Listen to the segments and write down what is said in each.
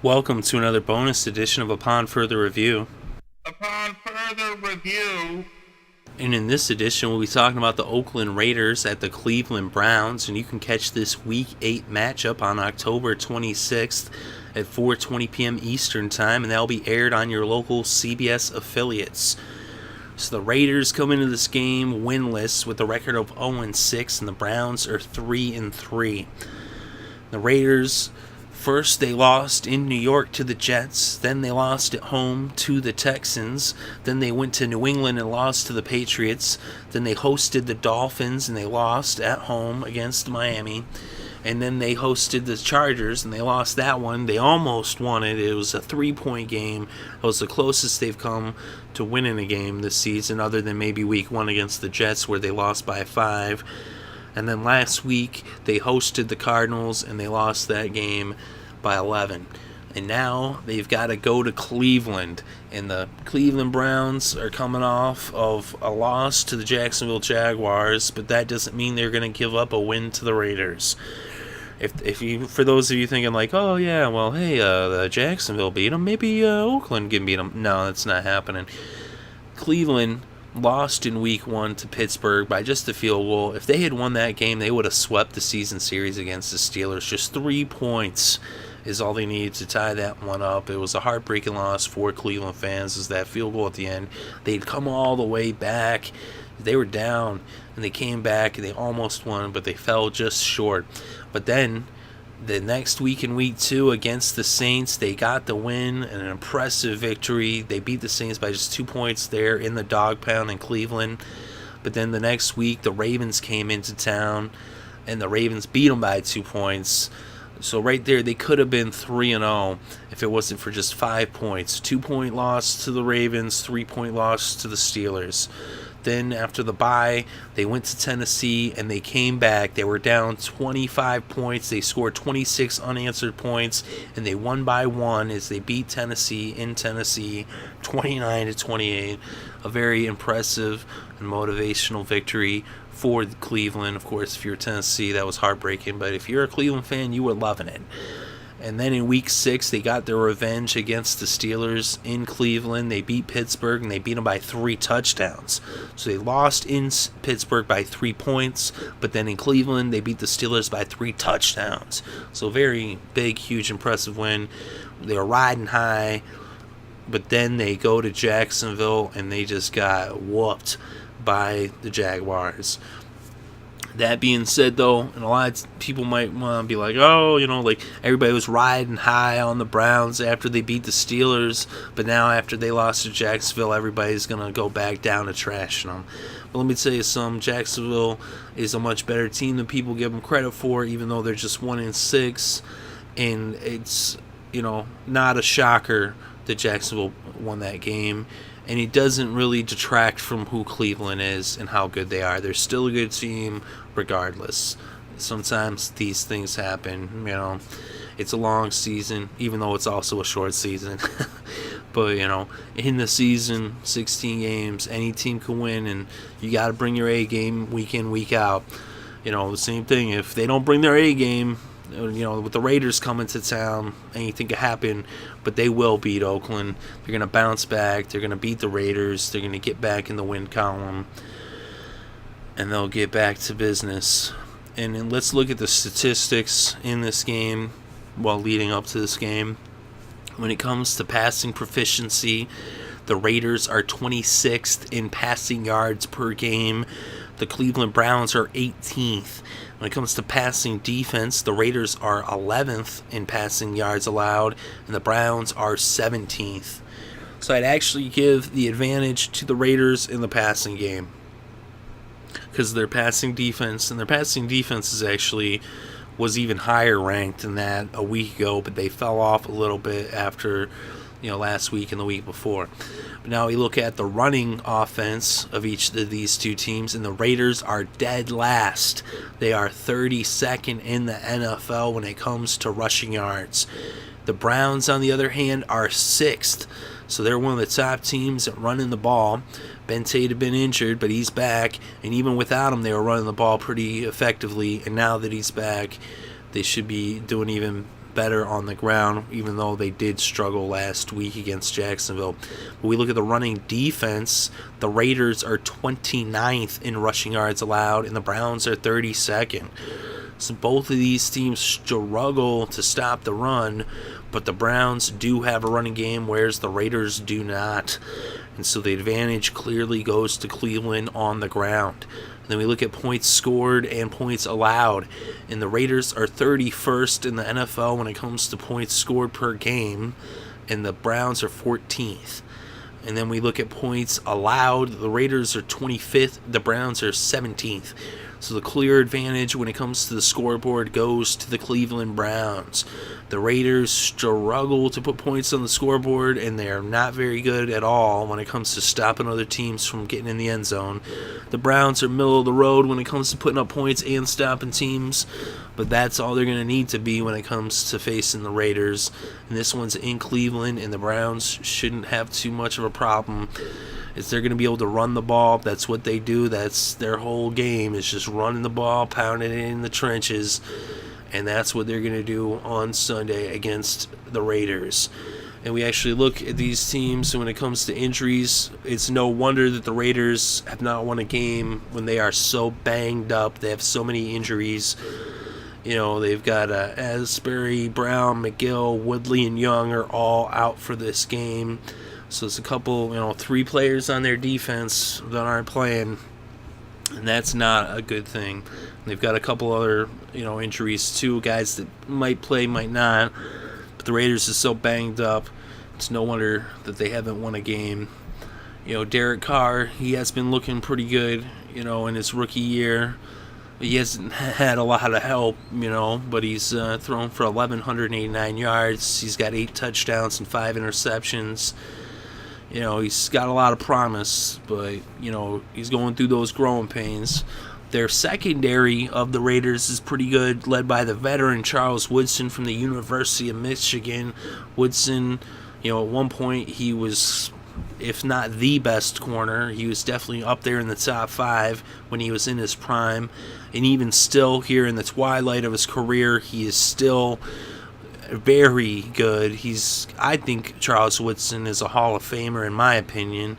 Welcome to another bonus edition of Upon Further Review. Upon further review, And in this edition, we'll be talking about the Oakland Raiders at the Cleveland Browns. And you can catch this Week 8 matchup on October 26th at 4:20 p.m. Eastern Time. And that'll be aired on your local CBS affiliates. So the Raiders come into this game winless with a record of 0-6, and the Browns are 3-3. The Raiders, first they lost in New York to the Jets, then they lost at home to the Texans, then they went to New England and lost to the Patriots, then they hosted the Dolphins and they lost at home against Miami, and then they hosted the Chargers and they lost that one. They almost won it. It was a 3-point game. It was the closest they've come to winning a game this season, other than maybe week 1 against the Jets where they lost by 5. And then last week, they hosted the Cardinals, and they lost that game by 11. And now they've got to go to Cleveland. And the Cleveland Browns are coming off of a loss to the Jacksonville Jaguars, but that doesn't mean they're going to give up a win to the Raiders. If you, for those of you thinking like, oh yeah, well, hey, the Jacksonville beat them, maybe Oakland can beat them. No, that's not happening. Cleveland lost in week 1 to Pittsburgh by just a field goal. If they had won that game, they would have swept the season series against the Steelers. Just 3 points is all they needed to tie that one up. It was a heartbreaking loss for Cleveland fans, as that field goal at the end. They'd come all the way back. They were down, and they came back, and they almost won, but they fell just short. But then the next week in week 2 against the Saints, they got the win, an impressive victory. They beat the Saints by just 2 points there in the dog pound in Cleveland. But then the next week, the Ravens came into town, and the Ravens beat them by 2 points. So right there, they could have been 3-0 if it wasn't for just 5 points. 2-point loss to the Ravens, 3-point loss to the Steelers. Then after the bye, they went to Tennessee and they came back. They were down 25 points. They scored 26 unanswered points, and they won by 1 as they beat Tennessee in Tennessee 29-28. A very impressive and motivational victory for Cleveland. Of course, if you're Tennessee, that was heartbreaking, but if you're a Cleveland fan, you were loving it. And then in week 6, they got their revenge against the Steelers in Cleveland. They beat Pittsburgh, and they beat them by 3 touchdowns. So they lost in Pittsburgh by 3 points, but then in Cleveland, they beat the Steelers by 3 touchdowns. So very big, huge, impressive win. They were riding high, but then they go to Jacksonville, and they just got whooped by the Jaguars. That being said, though, and a lot of people might want to be like, oh, like everybody was riding high on the Browns after they beat the Steelers, but now after they lost to Jacksonville, everybody's going to go back down to trashing them. But let me tell you something, Jacksonville is a much better team than people give them credit for, even though they're just 1-6, and it's, not a shocker that Jacksonville won that game. And it doesn't really detract from who Cleveland is and how good they are. They're still a good team regardless. Sometimes these things happen, It's a long season, even though it's also a short season. But, in the season, 16 games, any team can win, and you got to bring your A game week in, week out. The same thing. If they don't bring their A game, with the Raiders coming to town, anything could happen, but they will beat Oakland. They're going to bounce back. They're going to beat the Raiders. They're going to get back in the win column, and they'll get back to business. And then let's look at the statistics in this game while leading up to this game. When it comes to passing proficiency, the Raiders are 26th in passing yards per game. The Cleveland Browns are 18th. When it comes to passing defense, the Raiders are 11th in passing yards allowed, and the Browns are 17th. So I'd actually give the advantage to the Raiders in the passing game because their passing defense, and their passing defense was even higher ranked than that a week ago, but they fell off a little bit after last week and the week before. But now we look at the running offense of each of these two teams, and the Raiders are dead last. They are 32nd in the NFL when it comes to rushing yards. The Browns, on the other hand, are 6th. So they're one of the top teams at running the ball. Ben Tate had been injured, but he's back. And even without him, they were running the ball pretty effectively. And now that he's back, they should be doing even better on the ground, even though they did struggle last week against Jacksonville. When we look at the running defense, the Raiders are 29th in rushing yards allowed, and the Browns are 32nd. So both of these teams struggle to stop the run, but the Browns do have a running game, whereas the Raiders do not. And so the advantage clearly goes to Cleveland on the ground. And then we look at points scored and points allowed. And the Raiders are 31st in the NFL when it comes to points scored per game, and the Browns are 14th. And then we look at points allowed. The Raiders are 25th. The Browns are 17th. So the clear advantage when it comes to the scoreboard goes to the Cleveland Browns. The Raiders struggle to put points on the scoreboard, and they're not very good at all when it comes to stopping other teams from getting in the end zone. The Browns are middle of the road when it comes to putting up points and stopping teams, but that's all they're going to need to be when it comes to facing the Raiders. And this one's in Cleveland, and the Browns shouldn't have too much of a problem. Is they're going to be able to run the ball. That's what they do. That's their whole game, is just running the ball, pounding it in the trenches. And that's what they're going to do on Sunday against the Raiders. And we actually look at these teams, and when it comes to injuries, it's no wonder that the Raiders have not won a game when they are so banged up. They have so many injuries. You know, they've got Asbury, Brown, McGill, Woodley, and Young are all out for this game. So it's a couple, 3 players on their defense that aren't playing, and that's not a good thing. They've got a couple other, injuries too, guys that might play, might not. But the Raiders are so banged up, it's no wonder that they haven't won a game. Derek Carr, he has been looking pretty good, in his rookie year. He hasn't had a lot of help, but he's thrown for 1,189 yards. He's got 8 touchdowns and 5 interceptions. He's got a lot of promise, but, he's going through those growing pains. Their secondary of the Raiders is pretty good, led by the veteran Charles Woodson from the University of Michigan. Woodson, at one point he was, if not the best corner, he was definitely up there in the top 5 when he was in his prime. And even still, here in the twilight of his career, he is still very good. I think Charles Woodson is a Hall of Famer in my opinion.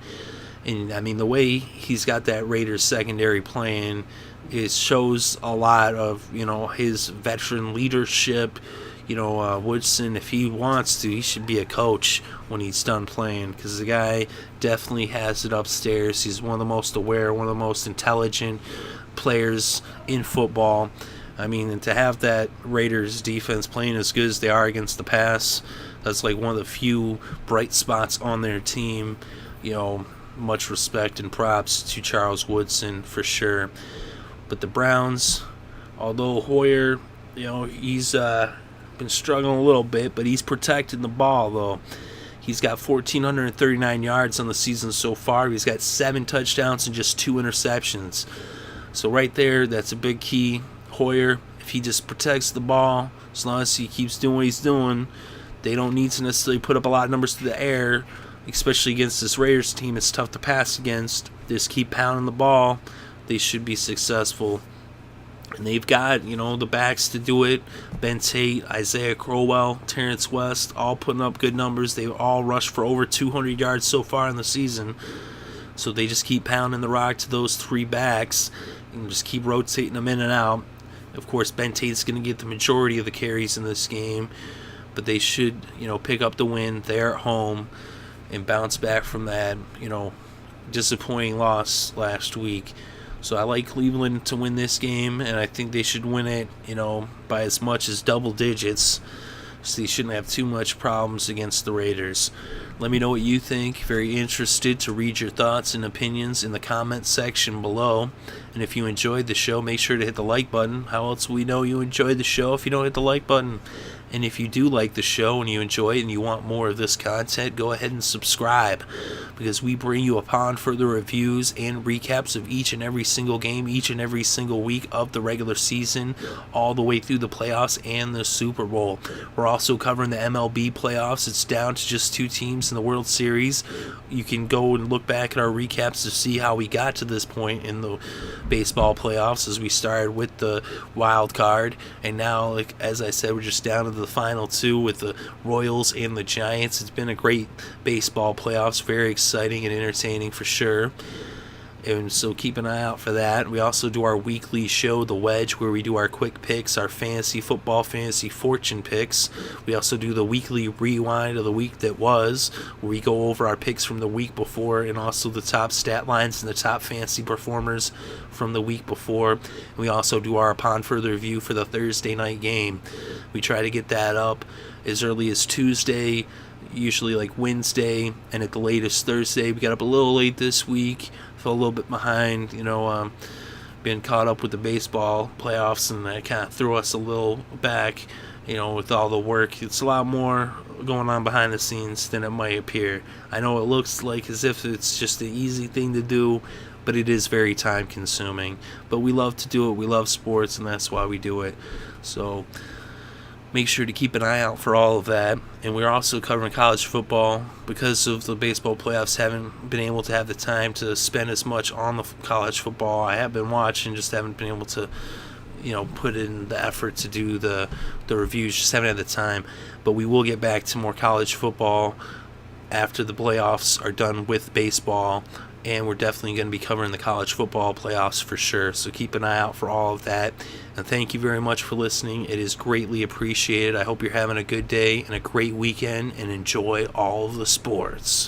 And I mean, the way he's got that Raiders secondary playing, it shows a lot of, his veteran leadership. Woodson, if he wants to, he should be a coach when he's done playing, because the guy definitely has it upstairs. He's one of the most aware, one of the most intelligent players in football. I mean, and to have that Raiders defense playing as good as they are against the pass, that's like one of the few bright spots on their team. Much respect and props to Charles Woodson for sure. But the Browns, although Hoyer, he's been struggling a little bit, but he's protecting the ball though. He's got 1,439 yards on the season so far. He's got 7 touchdowns and just 2 interceptions. So right there, that's a big key. Hoyer, if he just protects the ball, as long as he keeps doing what he's doing, they don't need to necessarily put up a lot of numbers to the air, especially against this Raiders team. It's tough to pass against. Just keep pounding the ball. They should be successful. And they've got, the backs to do it. Ben Tate, Isaiah Crowell, Terrence West, all putting up good numbers. They've all rushed for over 200 yards so far in the season. So they just keep pounding the rock to those 3 backs and just keep rotating them in and out. Of course, Ben Tate's going to get the majority of the carries in this game, but they should, pick up the win. They're at home and bounce back from that, disappointing loss last week. So I like Cleveland to win this game, and I think they should win it, by as much as double digits. So they shouldn't have too much problems against the Raiders. Let me know what you think. Very interested to read your thoughts and opinions in the comments section below. And if you enjoyed the show, make sure to hit the like button. How else will we know you enjoyed the show if you don't hit the like button? And if you do like the show and you enjoy it and you want more of this content, go ahead and subscribe, because we bring you upon further reviews and recaps of each and every single game, each and every single week of the regular season, all the way through the playoffs and the Super Bowl. We're also covering the MLB playoffs. It's down to just 2 teams in the World Series. You can go and look back at our recaps to see how we got to this point in the baseball playoffs, as we started with the wild card, and now, like as I said, we're just down to the the final two with the Royals and the Giants. It's been a great baseball playoffs, very exciting and entertaining for sure. And so keep an eye out for that. We also do our weekly show, The Wedge, where we do our quick picks, our fantasy football, fantasy fortune picks. We also do the weekly rewind of the week that was, where we go over our picks from the week before and also the top stat lines and the top fantasy performers from the week before. And we also do our upon further review for the Thursday night game. We try to get that up as early as Tuesday, usually like Wednesday, and at the latest Thursday. We got up a little late this week. Fell a little bit behind, being caught up with the baseball playoffs, and that kind of threw us a little back, with all the work. It's a lot more going on behind the scenes than it might appear. I know it looks like as if it's just the easy thing to do, but it is very time consuming. But we love to do it. We love sports, and that's why we do it. So make sure to keep an eye out for all of that. And we're also covering college football. Because of the baseball playoffs, haven't been able to have the time to spend as much on the college football. I have been watching, just haven't been able to put in the effort to do the reviews, just haven't had the time. But we will get back to more college football after the playoffs are done with baseball, and we're definitely going to be covering the college football playoffs for sure. So keep an eye out for all of that. And thank you very much for listening. It is greatly appreciated. I hope you're having a good day and a great weekend, and enjoy all of the sports.